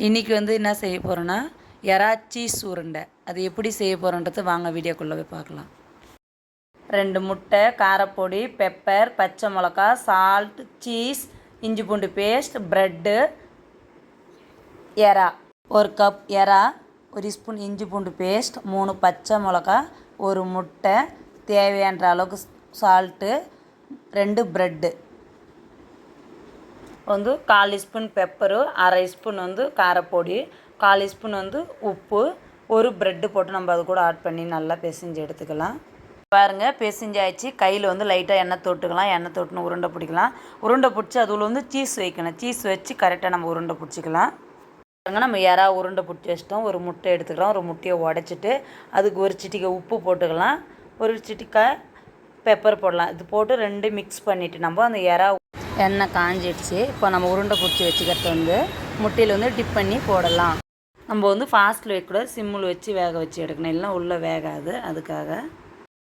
இன்றைக்கி வந்து என்ன செய்ய போகிறோன்னா எறா சீஸ் உருண்டை. அது எப்படி செய்ய போகிறோன்றது வாங்க வீடியோக்குள்ளே போய் பார்க்கலாம். 2 முட்டை, காரப்பொடி, பெப்பர், பச்சை மிளகா, சால்ட், சீஸ், இஞ்சி பூண்டு பேஸ்ட், ப்ரெட்டு, எறா 1 கப் எறா, 1 ஸ்பூன் இஞ்சி பூண்டு பேஸ்ட், 3 பச்சை மிளகா, 1 முட்டை, தேவையான அளவுக்கு சால்ட்டு, 2 ப்ரெட்டு வந்து 1/4 ஸ்பூன் பெப்பரு, 1/2 ஸ்பூன் வந்து காரப்பொடி, 1/4 ஸ்பூன் வந்து உப்பு, 1 ப்ரெட்டு போட்டு நம்ம அது கூட ஆட் பண்ணி நல்லா பிசைஞ்சு எடுத்துக்கலாம். பாருங்கள் பிசைஞ்சாச்சு. கையில் வந்து லைட்டாக எண்ணெய் தொட்டுக்கலாம். எண்ணெய் தொட்டுன்னு உருண்டை பிடிக்கலாம். உருண்டை பிடிச்சி அதில் வந்து சீஸ் வைக்கணும். சீஸ் வச்சு கரெக்டாக நம்ம உருண்டை பிடிச்சிக்கலாம். பாருங்கள் நம்ம எறா உருண்டை பிடிச்சி வச்சிட்டோம். ஒரு முட்டை எடுத்துக்கலாம். ஒரு முட்டையை உடச்சிட்டு அதுக்கு ஒரு சிட்டிக்கை உப்பு போட்டுக்கலாம். ஒரு சிட்டிக்கை பெப்பர் போடலாம். இது போட்டு 2 மிக்ஸ் பண்ணிவிட்டு நம்ம அந்த எறா எண்ணெய் காஞ்சிடுச்சு. இப்போ நம்ம உருண்டை பிடிச்சி வச்சுக்கிறது வந்து முட்டையில் வந்து டிப் பண்ணி போடலாம். நம்ம வந்து ஃபாஸ்ட்டில் வைக்கக்கூடாது, சிம்மில் வச்சு வேக வச்சு எடுக்கணும். இல்லைனா உள்ளே வேகாது. அதுக்காக